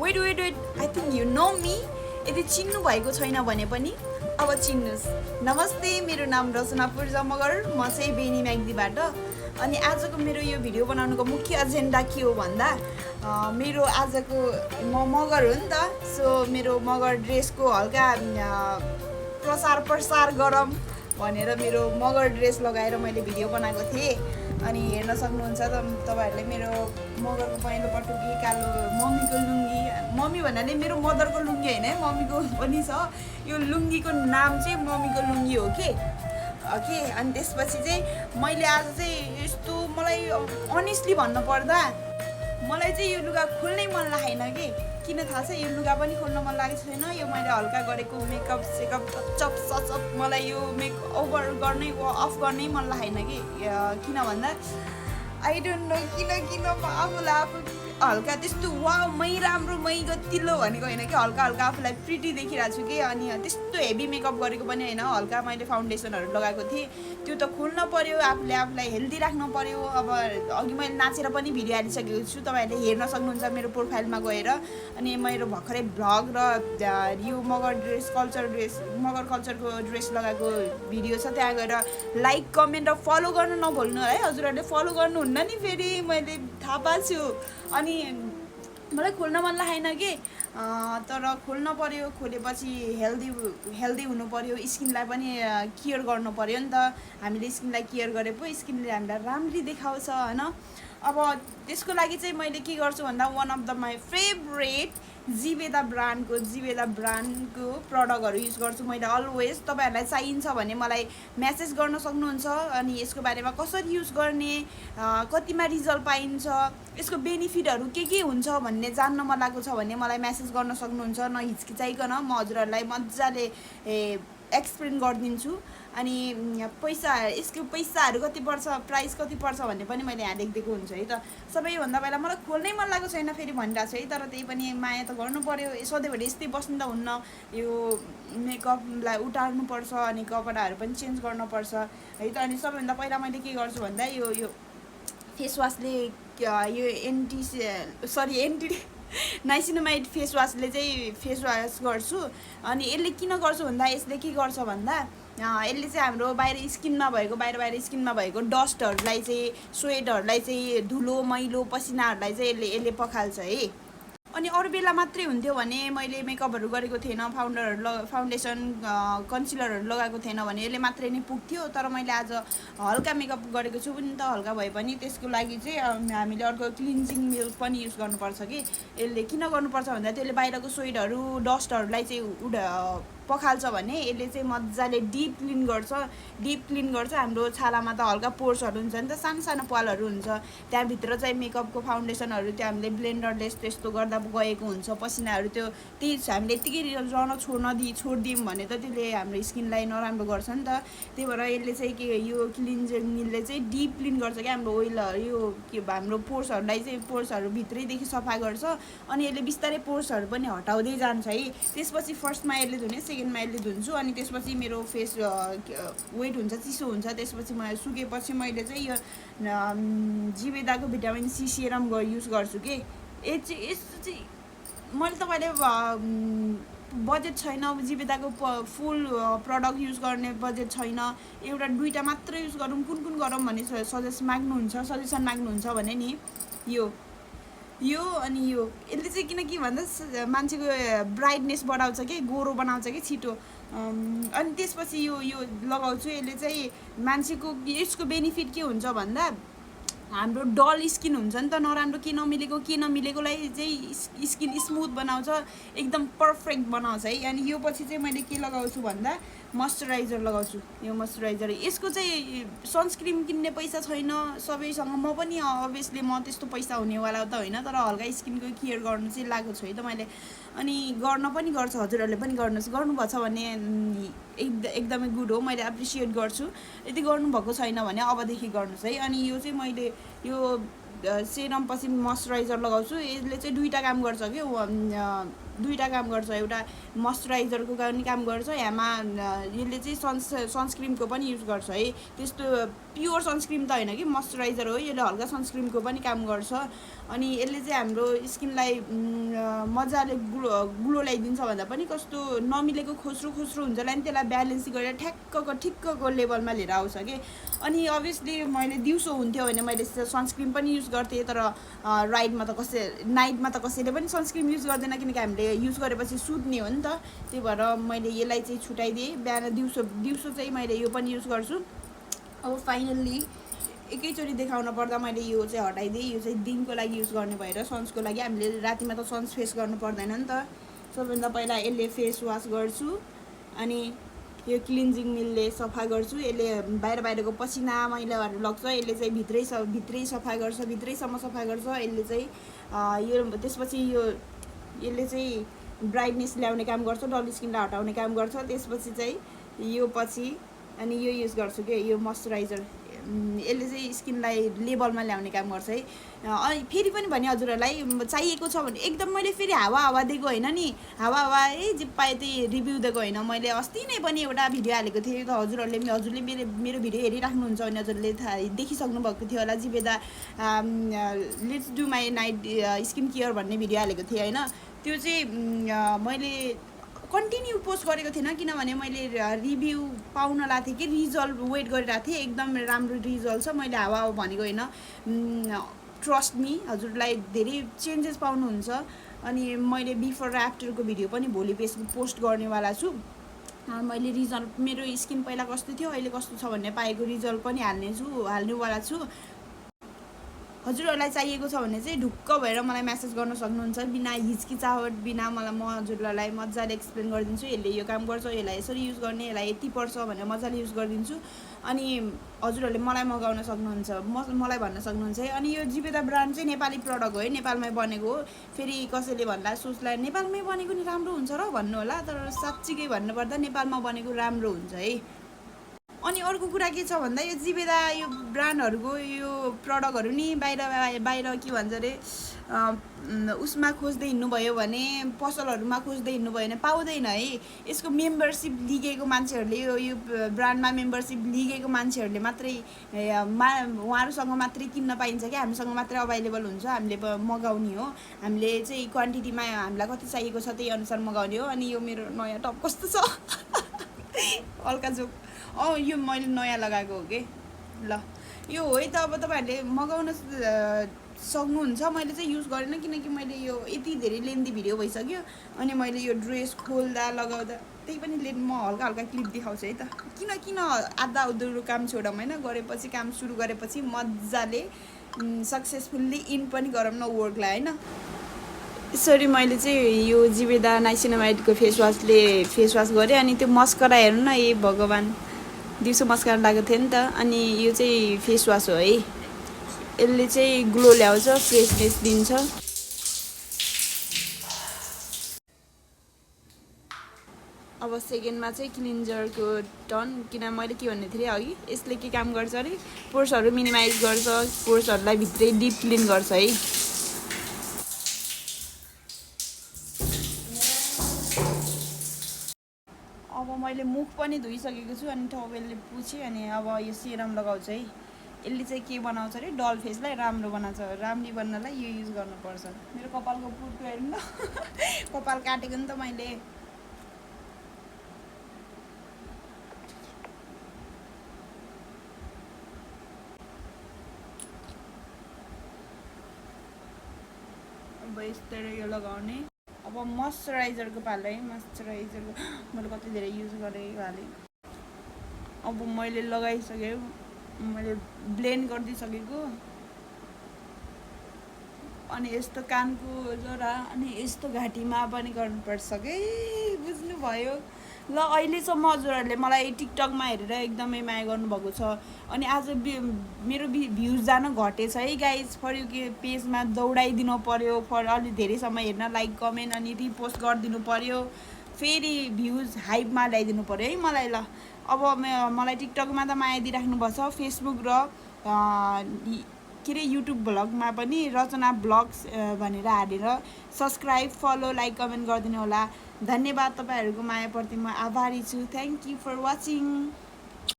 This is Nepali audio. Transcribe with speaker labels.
Speaker 1: Weight wait wait I think you know me. यदि चिन्नु भएको छैन भने पनि अब चिन्नुहोस्। नमस्ते, मेरो नाम रचना पूर्जा मगर, म चाहिँ बेनी म्याग्दीबाट। अनि आजको मेरो यो भिडियो बनाउनुको मुख्य एजेन्डा के हो भन्दा मेरो आजको म मगर हो नि त, सो मेरो मगर ड्रेसको हल्का प्रसार प्रसार गरौँ भनेर मेरो मगर ड्रेस लगाएर मैले भिडियो बनाएको थिएँ। अनि हेर्न सक्नुहुन्छ तपाईँहरूले मेरो मगरको पहेँलो पटुकी, कालो मम्मीको लुङ्गी। मम्मी भन्नाले मेरो मदरको लुङ्गी होइन है, मम्मीको पनि छ। यो लुङ्गीको नाम चाहिँ मम्मीको लुङ्गी हो कि अनि त्यसपछि चाहिँ मैले आज चाहिँ यस्तो, मलाई अनेस्टली भन्नुपर्दा मलाई चाहिँ यो लुगा खोल्नै मन लागेन कि। किन थाहा छ? यो लुगा पनि खोल्न मन लागेको छैन। यो मैले हल्का गरेको मेकअप सेकअप चप सचप मलाई यो मेक ओभर गर्नै अफ गर्नै मन लागेन कि। किन भन्दा आई डोन्ट नो किन आफूलाई आफू हल्का त्यस्तो वा मै राम्रो मै गतिलो भनेको होइन कि, हल्का हल्का आफूलाई प्रिटी देखिरहेको छु कि। अनि त्यस्तो हेभी मेकअप गरेको पनि होइन, हल्का मैले फाउन्डेसनहरू लगाएको थिएँ। त्यो त खोल्न पऱ्यो, आफूले आफूलाई हेल्दी राख्नु पऱ्यो। अब अघि मैले नाचेर पनि भिडियो हालिसकेको छु, तपाईँहरूले हेर्न सक्नुहुन्छ मेरो प्रोफाइलमा गएर। अनि मेरो भर्खरै भ्लग र यो मगर कल्चरको ड्रेस लगाएको भिडियो छ, त्यहाँ गएर लाइक कमेन्ट र फलो गर्न नभुल्नु है। हजुरहरूले फलो गर्नुहुन्न नि, फेरि मैले थाहा पाएको छु। अनि मलाई खोल्न मन लागेन कि, तर खोल्न पऱ्यो। खोलेपछि हेल्दी हुनु पऱ्यो, स्किनलाई पनि केयर गर्नु पऱ्यो नि त। हामीले स्किनलाई केयर गरे पो स्किनले हामीलाई राम्ररी देखाउँछ होइन। अब त्यसको लागि चाहिँ मैले के गर्छु भन्दा one of the my favourite जिवेदा ब्रान्डको प्रडक्टहरू युज गर्छु मैले अलवेज। तपाईँहरूलाई चाहिन्छ भने मलाई म्यासेज गर्न सक्नुहुन्छ। अनि यसको बारेमा कसरी युज गर्ने, कतिमा रिजल्ट पाइन्छ, यसको बेनिफिटहरू के हुन्छ भन्ने जान्न मन लागेको छ भने मलाई म्यासेज गर्न सक्नुहुन्छ। नहिचकिचाइकन म हजुरहरूलाई मजाले एक्सप्लेन गरिदिन्छु। अनि यसको पैसाहरू कति पर्छ, प्राइस कति पर्छ भन्ने पनि मैले यहाँ लेखिदिएको हुन्छ है त। सबैभन्दा पहिला मलाई खोल्नै मन लागेको छैन फेरि भनिरहेको छु है, तर त्यही पनि माया त गर्नु पऱ्यो। सधैँभरि यस्तै बस्नु त हुन्न, यो मेकअपलाई उतार्नुपर्छ अनि कपडाहरू पनि चेन्ज गर्नुपर्छ है त। अनि सबैभन्दा पहिला मैले के गर्छु भन्दा यो फेसवासले यो नाइसिनामाइड फेसवासले चाहिँ फेसवास गर्छु। अनि यसले किन गर्छु भन्दा यसले के गर्छ भन्दा यसले चाहिँ हाम्रो बाहिर स्किनमा भएको डस्टहरूलाई चाहिँ, स्वेटहरूलाई चाहिँ, धुलो मैलो पसिनाहरूलाई चाहिँ यसले पखाल्छ है। अनि अरू बेला मात्रै हुन्थ्यो भने मैले मेकअपहरू गरेको थिएन, फाउन्डेसन कन्सिलरहरू लगाएको थिएन भने यसले मात्रै नै पुग्थ्यो। तर मैले आज हल्का मेकअप गरेको छु पनि त, हल्का भए पनि त्यसको लागि चाहिँ हामीले अर्को क्लिन्जिङ मिल्क पनि युज गर्नुपर्छ कि। यसले किन गर्नुपर्छ भन्दा त्यसले बाहिरको स्वेटहरू डस्टहरूलाई चाहिँ पखाल्छ भने यसले चाहिँ मजाले डिप क्लिन गर्छ। हाम्रो छालामा त हल्का पोर्सहरू हुन्छ नि त, सानो सानो पालहरू हुन्छ, त्यहाँभित्र चाहिँ मेकअपको फाउन्डेसनहरू त्यो हामीले ब्लेन्डरले त्यस्तो गर्दा गएको हुन्छ पसिनाहरू। त्यही हामीले यत्तिकै रहन छोडिदियौँ भने त त्यसले हाम्रो स्किनलाई नराम्रो गर्छ नि त। त्यही भएर यसले चाहिँ यो क्लिन्जिङ मिलले चाहिँ डिप क्लिन गर्छ क्या हाम्रो यो हाम्रो पोर्सहरूलाई चाहिँ, पोर्सहरू भित्रैदेखि सफा गर्छ। अनि यसले बिस्तारै पोर्सहरू पनि हटाउँदै जान्छ है। त्यसपछि फर्स्टमा यसले धुने, सेकेन्डमा यसले धुन्छु। अनि त्यसपछि मेरो फेस वेट हुन्छ, चिसो हुन्छ। त्यसपछि म सुकेपछि मैले चाहिँ यो जिवेदाको भिटामिन सी सेरम युज गर्छु कि। यस्तो चाहिँ मैले तपाईँले बजेट छैन, जिवेदाको फुल प्रडक्ट युज गर्ने बजेट छैन, एउटा दुईवटा मात्र युज गरौँ, कुन गरौँ भन्ने सजेसन माग्नुहुन्छ भने नि यो अनि यो यसले चाहिँ किनकि भन्दा मान्छेको ब्राइटनेस बढाउँछ कि, गोरो बनाउँछ कि छिटो। अनि त्यसपछि यो लगाउँछु। यसले चाहिँ मान्छेको यसको बेनिफिट के हुन्छ भन्दा हाम्रो डल स्किन हुन्छ नि त, नराम्रो के नमिलेकोलाई चाहिँ स्किन स्मुथ बनाउँछ, एकदम पर्फेक्ट बनाउँछ है। अनि यो पछि चाहिँ मैले के लगाउँछु भन्दा मोइस्चराइजर लगाउँछु। यो मोइस्चराइजर, यसको चाहिँ सनस्क्रिन किन्ने पैसा छैन सबैसँग, म पनि अभियसली म त्यस्तो पैसा हुनेवाला त होइन, तर हल्का स्किनको केयर गर्नु चाहिँ लागेको छु है त मैले। अनि गर्न पनि गर्छ, हजुरहरूले पनि गर्नुभएको छ भने एकदमै गुड हो, मैले एप्रिसिएट गर्छु। यदि गर्नुभएको छैन भने अबदेखि गर्नुहोस् है। अनि यो चाहिँ मैले यो सेरम पछि मोइस्चराइजर लगाउँछु। यसले चाहिँ दुईवटा काम गर्छ कि, दुईवटा काम गर्छ, एउटा मोइस्चराइजरको पनि काम गर्छ, यामा यसले चाहिँ सनस्क्रिमको पनि युज गर्छ है। त्यस्तो प्योर सनस्क्रिम त होइन कि, मोइस्चराइजर हो, यसले हल्का सनस्क्रिमको पनि काम गर्छ। अनि यसले चाहिँ हाम्रो स्किनलाई मजाले ग्लो ल्याइदिन्छ भन्दा पनि कस्तो नमिलेको खोस्रो खोस्रो हुन्छ नि त्यसलाई ब्यालेन्स गरेर ठिक्कको लेभलमा लिएर आउँछ कि। अनि अभियसली मैले दिउँसो हुन्थ्यो भने मैले सनस्क्रिम पनि युज गर्थेँ, तर नाइटमा त कसैले पनि सनस्क्रिम युज गर्दैन, किनकि हामीले युज गरेपछि सुत्ने हो नि त। त्यही भएर मैले यसलाई चाहिँ छुट्याइदिएँ, बिहान दिउँसो चाहिँ मैले यो पनि युज गर्छु। अब फाइनल्ली एकैचोटि देखाउन पर्दा मैले यो चाहिँ हटाइदिएँ। यो चाहिँ दिनको लागि युज गर्ने भएर, सन्सको लागि। हामीले रातिमा त सन्स फेस गर्नु पर्दैन नि त। सबैभन्दा पहिला यसले फेस वास गर्छु, अनि यो क्लिन्जिङ मिलले सफा गर्छु। यसले बाहिरको पसिना मैलाहरू लग्छ, यसले चाहिँ भित्रै सफा गर्छ, भित्रैसम्म सफा गर्छ यसले चाहिँ। यो त्यसपछि यसले चाहिँ ब्राइटनेस ल्याउने काम गर्छ, डल स्किनलाई हटाउने काम गर्छ। त्यसपछि चाहिँ यो पछि अनि यो युज गर्छु कि यो मोइस्चराइजर, यसले चाहिँ स्किनलाई लेभलमा ल्याउने काम गर्छ है। फेरि पनि भने हजुरहरूलाई चाहिएको छ भने एकदम मैले फेरि हावा दिएको होइन नि, हावा जे पाए त्यही रिभ्यू दिएको होइन। मैले अस्ति नै पनि एउटा भिडियो हालेको थिएँ, त हजुरले मेरो भिडियो हेरिराख्नुहुन्छ भने हजुरले देखिसक्नु भएको थियो होला। जिबेदा let's do my night skin care भन्ने भिडियो हालेको थिएँ होइन। त्यो चाहिँ मैले कन्टिन्यू पोस्ट गरेको थिएन, किनभने मैले रिभ्यू पाउन लाएको थिएँ कि रिजल्ट वेट गरिरहेको थिएँ। एकदम राम्रो रिजल्ट छ, मैले हावा भनेको होइन। ट्रस्ट मी, हजुरलाई धेरै चेन्जेस पाउनुहुन्छ। अनि मैले बिफोर र आफ्टरको भिडियो पनि भोलि पोस्ट गर्नेवाला छु। मैले रिजल्ट मेरो स्किन पहिला कस्तो थियो अहिले कस्तो छ भन्ने पाएको रिजल्ट पनि हाल्नेवाला छु। हजुरहरूलाई चाहिएको छ भने चाहिँ ढुक्क भएर मलाई मेसेज गर्न सक्नुहुन्छ, बिना हिचकिचाहट बिना। म हजुरहरूलाई मजाले एक्सप्लेन गरिदिन्छु, यसले यो काम गर्छ, यसलाई यसरी युज गर्ने, यसलाई यति पर्छ भनेर मजाले युज गरिदिन्छु। अनि हजुरहरूले मलाई मगाउन सक्नुहुन्छ, मलाई भन्न सक्नुहुन्छ है। अनि यो जिबेदा ब्रान्ड चाहिँ नेपाली प्रडक्ट हो है, नेपालमै बनेको हो। फेरि कसैले भन्दा सोच्ला नेपालमै बनेको नि राम्रो हुन्छ र भन्नु होला, तर साँच्चीकै भन्नुपर्दा नेपालमा बनेको राम्रो हुन्छ है। अनि अर्को कुरा के छ भन्दा यो जिबेदा यो ब्रान्डहरूको यो प्रडक्टहरू नि बाहिर के भन्छ अरे उसमा खोज्दै हिँड्नुभयो भने, पसलहरूमा खोज्दै हिँड्नुभयो भने पाउँदैन है। यसको मेम्बरसिप लिगेको मान्छेहरूले, यो ब्रान्डमा मेम्बरसिप लिगेको मान्छेहरूले मात्रै उहाँहरूसँग मात्रै किन्न पाइन्छ क्या, हामीसँग मात्रै अभाइलेबल हुन्छ। हामीले मगाउने हो, हामीले चाहिँ क्वान्टिटीमा हामीलाई कति चाहिएको छ त्यही अनुसार मगाउने हो। अनि यो मेरो नयाँ टप कस्तो छ हल्का जोक, यो मैले नयाँ लगाएको हो कि ल यो हो है त। अब तपाईँहरूले मगाउन सक्नुहुन्छ। मैले चाहिँ युज गरेन, किनकि मैले यो यति धेरै लेन्दी भिडियो भइसक्यो। अनि मैले यो ड्रेस खोल्दा लगाउँदा त्यही पनि म हल्का क्लिप देखाउँछु है त। किन आधा अधुरो काम छोडौँ होइन, काम सुरु गरेपछि मजाले सक्सेसफुल्ली इन पनि गरौँ न वर्कलाई होइन। यसरी मैले चाहिँ यो जिबेदा नाइसिनामाइडको फेस वास गरेँ। अनि त्यो मस्करा हेर्नु न, ए भगवान्, दिउँसो मस्करा लगाएको थियो नि त। अनि यो चाहिँ फेस वास हो है, यसले चाहिँ ग्लो ल्याउँछ, फ्रेसनेस दिन्छ। अब सेकेन्डमा चाहिँ क्लिन्जरको टर्न, किन मैले के भन्ने थिएँ अघि, यसले के काम गर्छ अरे पोर्सहरू मिनिमाइज गर्छ, पोर्सहरूलाई भित्रै डिप क्लिन गर्छ है। अब मैले मुख पनि धोइसकेको छु, अनि टावेलले पुछेँ। अनि अब यो सेरम लगाउँछु है। यसले चाहिँ के बनाउँछ अरे डल फेसलाई राम्रो बनाउँछ। राम्री बन्नलाई यो युज गर्नुपर्छ। मेरो कपालको पुर्को हेर्नु न कपाल काटेको नि त मैले। अब यस्तै यो लगाउने। अब मोइस्चराइजरको पालो है, मोइस्चराइजरको मैले कति धेरै युज गरेँ हालेँ। अब मैले लगाइसकेँ, मैले ब्लेन्ड गरिदिइसकेको। अनि यस्तो कानको जरा अनि यस्तो घाँटीमा पनि गर्नुपर्छ कि, बुझ्नुभयो ल। अहिलेसम्म हजुरहरूले मलाई टिकटकमा हेरेर एकदमै माया गर्नुभएको छ। अनि आज मेरो भ्युज जान घटेछ है गाइज। फर यु पेजमा दौडाइदिनु पऱ्यो, अलि धेरै समय हेर्न, लाइक कमेन्ट अनि रिपोस्ट गरिदिनु पऱ्यो, फेरि भ्युज हाइपमा ल्याइदिनु पऱ्यो है मलाई ल। अब मलाई टिकटकमा त माया दिइराख्नु भएको छ, फेसबुक र के अरे युट्युब भ्लगमा पनि रचना ब्लग्स भनेर हालेर सब्सक्राइब फलो लाइक कमेन्ट गरिदिनु होला। धन्यवाद, तपाईँहरूको मायाप्रति म आभारी छु। Thank you for watching.